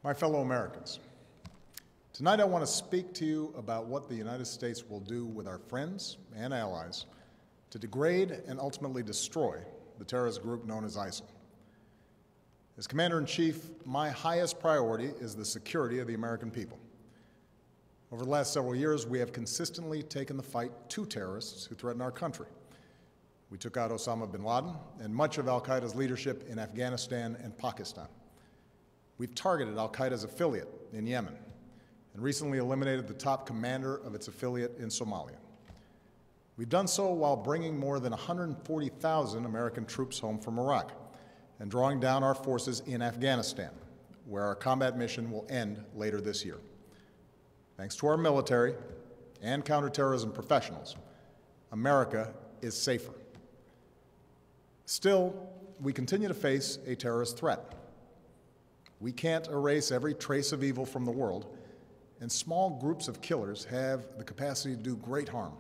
My fellow Americans, tonight I want to speak to you about what the United States will do with our friends and allies to degrade and ultimately destroy the terrorist group known as ISIL. As Commander-in-Chief, my highest priority is the security of the American people. Over the last several years, we have consistently taken the fight to terrorists who threaten our country. We took out Osama bin Laden and much of al-Qaeda's leadership in Afghanistan and Pakistan. We've targeted al-Qaeda's affiliate in Yemen and recently eliminated the top commander of its affiliate in Somalia. We've done so while bringing more than 140,000 American troops home from Iraq and drawing down our forces in Afghanistan, where our combat mission will end later this year. Thanks to our military and counterterrorism professionals, America is safer. Still, we continue to face a terrorist threat. We can't erase every trace of evil from the world, and small groups of killers have the capacity to do great harm.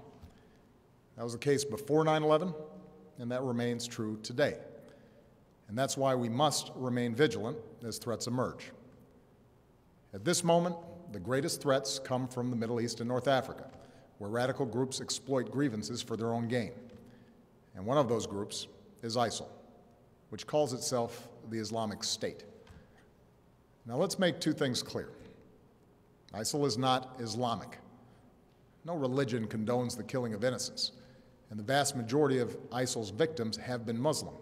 That was the case before 9/11, and that remains true today. And that's why we must remain vigilant as threats emerge. At this moment, the greatest threats come from the Middle East and North Africa, where radical groups exploit grievances for their own gain. And one of those groups is ISIL, which calls itself the Islamic State. Now let's make two things clear. ISIL is not Islamic. No religion condones the killing of innocents, and the vast majority of ISIL's victims have been Muslim.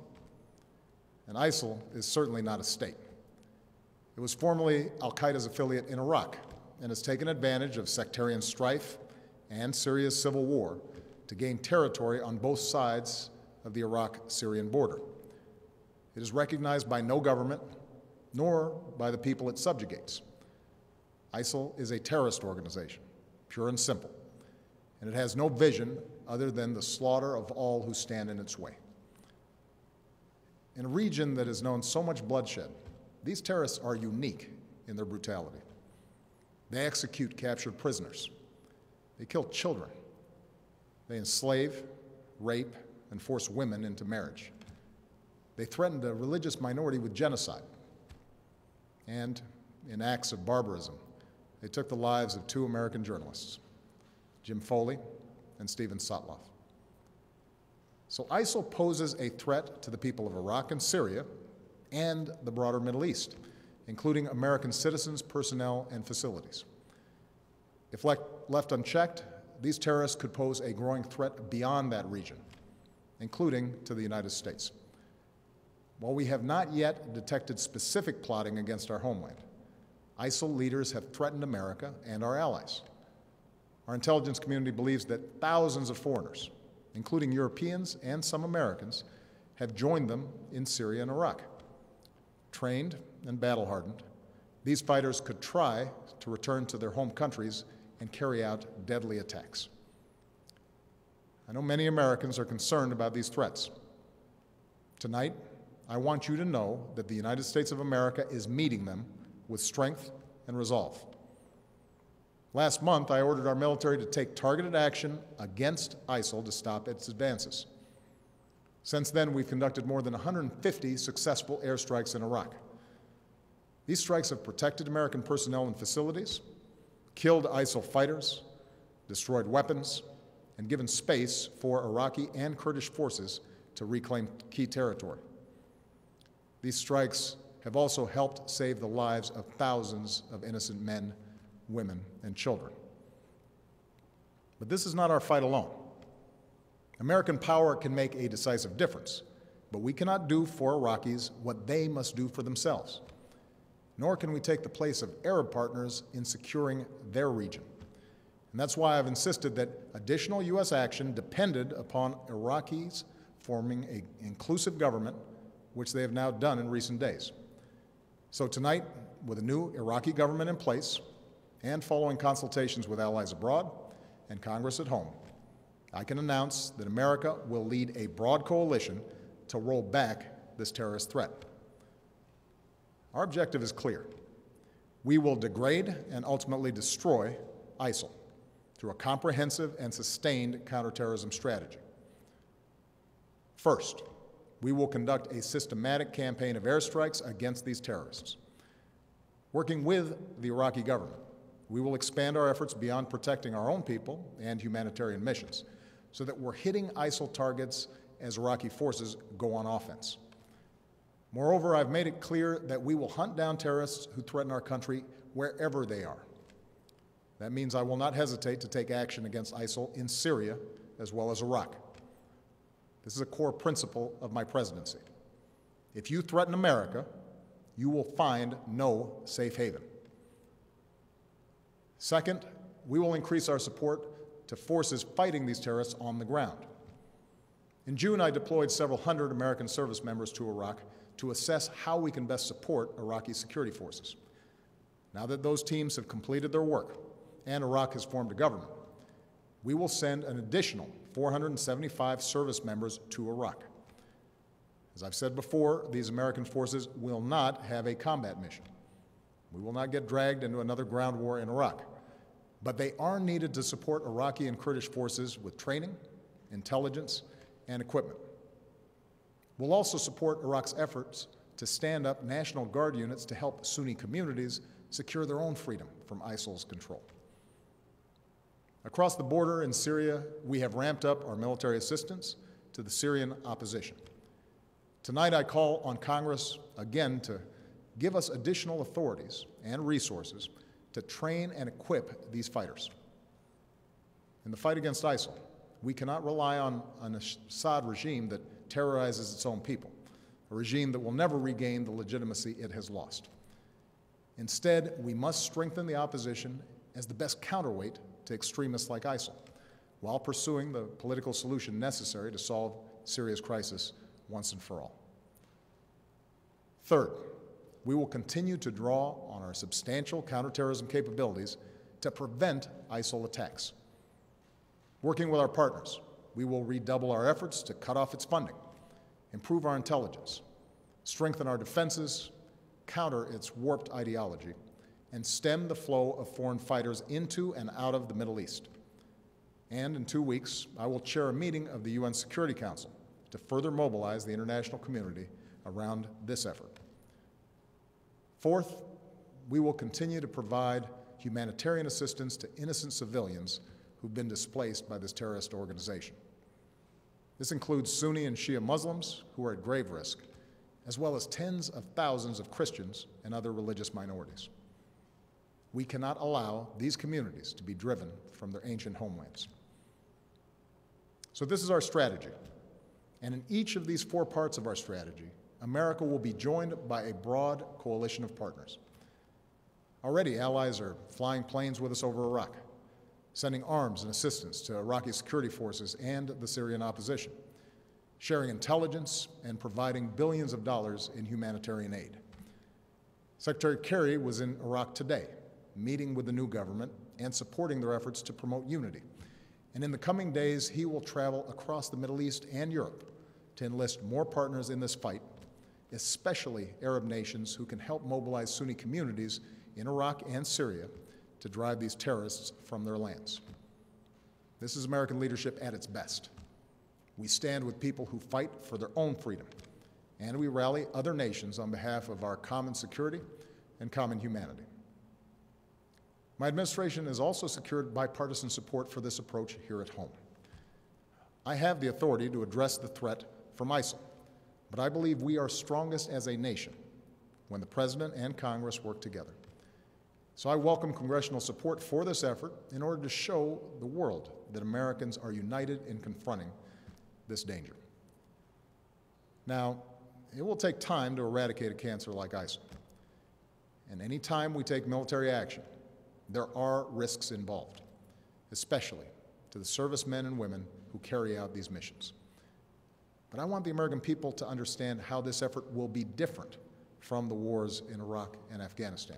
And ISIL is certainly not a state. It was formerly al-Qaeda's affiliate in Iraq and has taken advantage of sectarian strife and Syria's civil war to gain territory on both sides of the Iraq-Syrian border. It is recognized by no government, nor by the people it subjugates. ISIL is a terrorist organization, pure and simple, and it has no vision other than the slaughter of all who stand in its way. In a region that has known so much bloodshed, these terrorists are unique in their brutality. They execute captured prisoners. They kill children. They enslave, rape, and force women into marriage. They threatened a religious minority with genocide. And in acts of barbarism, they took the lives of two American journalists, Jim Foley and Steven Sotloff. So ISIL poses a threat to the people of Iraq and Syria and the broader Middle East, including American citizens, personnel, and facilities. If left unchecked, these terrorists could pose a growing threat beyond that region, including to the United States. While we have not yet detected specific plotting against our homeland, ISIL leaders have threatened America and our allies. Our intelligence community believes that thousands of foreigners, including Europeans and some Americans, have joined them in Syria and Iraq. Trained and battle-hardened, these fighters could try to return to their home countries and carry out deadly attacks. I know many Americans are concerned about these threats. Tonight, I want you to know that the United States of America is meeting them with strength and resolve. Last month, I ordered our military to take targeted action against ISIL to stop its advances. Since then, we've conducted more than 150 successful airstrikes in Iraq. These strikes have protected American personnel and facilities, killed ISIL fighters, destroyed weapons, and given space for Iraqi and Kurdish forces to reclaim key territory. These strikes have also helped save the lives of thousands of innocent men, women, and children. But this is not our fight alone. American power can make a decisive difference, but we cannot do for Iraqis what they must do for themselves. Nor can we take the place of Arab partners in securing their region. And that's why I've insisted that additional U.S. action depended upon Iraqis forming an inclusive government, which they have now done in recent days. So tonight, with a new Iraqi government in place and following consultations with allies abroad and Congress at home, I can announce that America will lead a broad coalition to roll back this terrorist threat. Our objective is clear. We will degrade and ultimately destroy ISIL through a comprehensive and sustained counterterrorism strategy. First, we will conduct a systematic campaign of airstrikes against these terrorists. Working with the Iraqi government, we will expand our efforts beyond protecting our own people and humanitarian missions so that we're hitting ISIL targets as Iraqi forces go on offense. Moreover, I've made it clear that we will hunt down terrorists who threaten our country wherever they are. That means I will not hesitate to take action against ISIL in Syria as well as Iraq. This is a core principle of my presidency. If you threaten America, you will find no safe haven. Second, we will increase our support to forces fighting these terrorists on the ground. In June, I deployed several hundred American service members to Iraq to assess how we can best support Iraqi security forces. Now that those teams have completed their work and Iraq has formed a government, we will send an additional 475 service members to Iraq. As I've said before, these American forces will not have a combat mission. We will not get dragged into another ground war in Iraq, but they are needed to support Iraqi and Kurdish forces with training, intelligence, and equipment. We'll also support Iraq's efforts to stand up National Guard units to help Sunni communities secure their own freedom from ISIL's control. Across the border in Syria, we have ramped up our military assistance to the Syrian opposition. Tonight, I call on Congress again to give us additional authorities and resources to train and equip these fighters. In the fight against ISIL, we cannot rely on an Assad regime that terrorizes its own people, a regime that will never regain the legitimacy it has lost. Instead, we must strengthen the opposition as the best counterweight to extremists like ISIL, while pursuing the political solution necessary to solve Syria's crisis once and for all. Third, we will continue to draw on our substantial counterterrorism capabilities to prevent ISIL attacks. Working with our partners, we will redouble our efforts to cut off its funding, improve our intelligence, strengthen our defenses, counter its warped ideology, and stem the flow of foreign fighters into and out of the Middle East. And in 2 weeks, I will chair a meeting of the UN Security Council to further mobilize the international community around this effort. Fourth, we will continue to provide humanitarian assistance to innocent civilians who've been displaced by this terrorist organization. This includes Sunni and Shia Muslims who are at grave risk, as well as tens of thousands of Christians and other religious minorities. We cannot allow these communities to be driven from their ancient homelands. So this is our strategy, and in each of these 4 parts of our strategy, America will be joined by a broad coalition of partners. Already, allies are flying planes with us over Iraq, sending arms and assistance to Iraqi security forces and the Syrian opposition, sharing intelligence and providing billions of dollars in humanitarian aid. Secretary Kerry was in Iraq today, meeting with the new government and supporting their efforts to promote unity. And in the coming days, he will travel across the Middle East and Europe to enlist more partners in this fight, especially Arab nations who can help mobilize Sunni communities in Iraq and Syria to drive these terrorists from their lands. This is American leadership at its best. We stand with people who fight for their own freedom, and we rally other nations on behalf of our common security and common humanity. My administration has also secured bipartisan support for this approach here at home. I have the authority to address the threat from ISIL, but I believe we are strongest as a nation when the President and Congress work together. So I welcome congressional support for this effort in order to show the world that Americans are united in confronting this danger. Now, it will take time to eradicate a cancer like ISIL. And any time we take military action, there are risks involved, especially to the servicemen and women who carry out these missions. But I want the American people to understand how this effort will be different from the wars in Iraq and Afghanistan.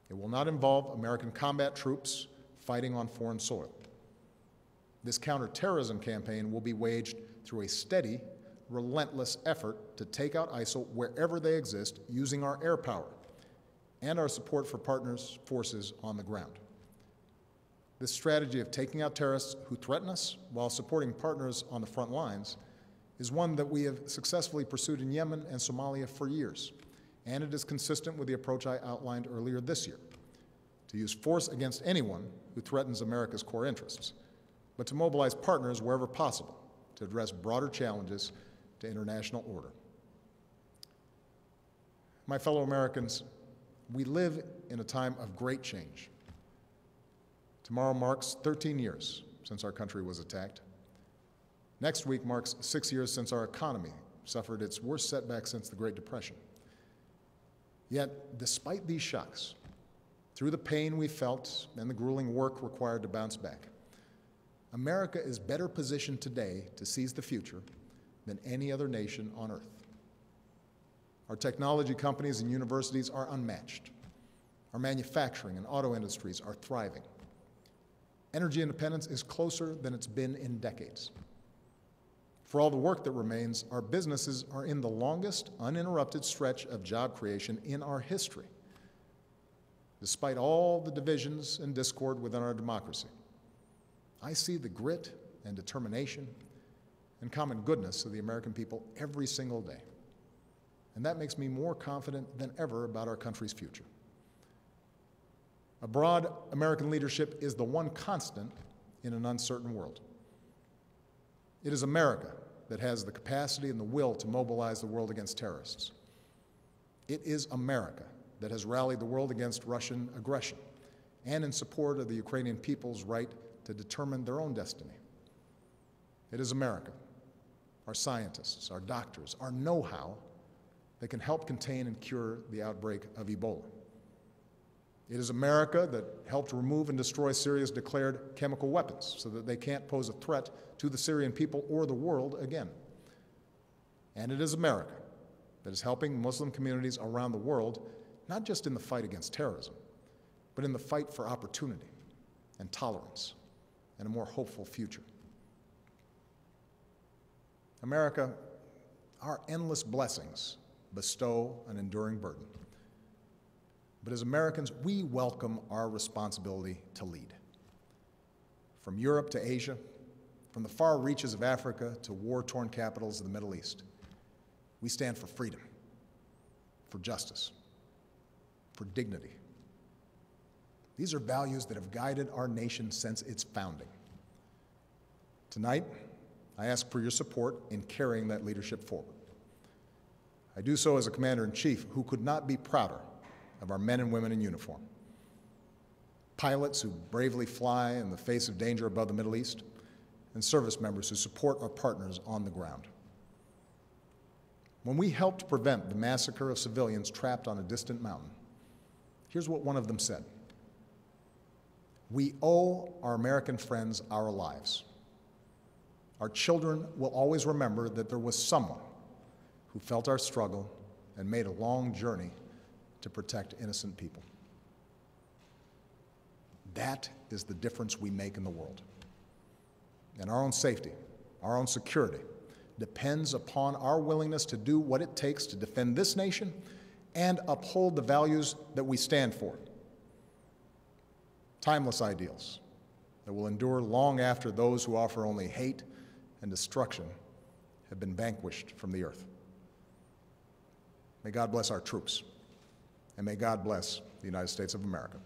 It will not involve American combat troops fighting on foreign soil. This counterterrorism campaign will be waged through a steady, relentless effort to take out ISIL wherever they exist using our air power and our support for partners' forces on the ground. This strategy of taking out terrorists who threaten us while supporting partners on the front lines is one that we have successfully pursued in Yemen and Somalia for years, and it is consistent with the approach I outlined earlier this year, to use force against anyone who threatens America's core interests, but to mobilize partners wherever possible to address broader challenges to international order. My fellow Americans, we live in a time of great change. Tomorrow marks 13 years since our country was attacked. Next week marks 6 years since our economy suffered its worst setback since the Great Depression. Yet, despite these shocks, through the pain we felt and the grueling work required to bounce back, America is better positioned today to seize the future than any other nation on earth. Our technology companies and universities are unmatched. Our manufacturing and auto industries are thriving. Energy independence is closer than it's been in decades. For all the work that remains, our businesses are in the longest uninterrupted stretch of job creation in our history, despite all the divisions and discord within our democracy. I see the grit and determination and common goodness of the American people every single day, and that makes me more confident than ever about our country's future. A broad American leadership is the one constant in an uncertain world. It is America that has the capacity and the will to mobilize the world against terrorists. It is America that has rallied the world against Russian aggression and in support of the Ukrainian people's right to determine their own destiny. It is America, our scientists, our doctors, our know-how that can help contain and cure the outbreak of Ebola. It is America that helped remove and destroy Syria's declared chemical weapons so that they can't pose a threat to the Syrian people or the world again. And it is America that is helping Muslim communities around the world, not just in the fight against terrorism, but in the fight for opportunity and tolerance and a more hopeful future. America, our endless blessings bestow an enduring burden. But as Americans, we welcome our responsibility to lead. From Europe to Asia, from the far reaches of Africa to war-torn capitals of the Middle East, we stand for freedom, for justice, for dignity. These are values that have guided our nation since its founding. Tonight, I ask for your support in carrying that leadership forward. I do so as a commander-in-chief who could not be prouder of our men and women in uniform. Pilots who bravely fly in the face of danger above the Middle East, and service members who support our partners on the ground. When we helped prevent the massacre of civilians trapped on a distant mountain, here's what one of them said: "We owe our American friends our lives. Our children will always remember that there was someone who felt our struggle and made a long journey to protect innocent people." That is the difference we make in the world. And our own safety, our own security, depends upon our willingness to do what it takes to defend this nation and uphold the values that we stand for. Timeless ideals that will endure long after those who offer only hate and destruction have been vanquished from the earth. May God bless our troops, and may God bless the United States of America.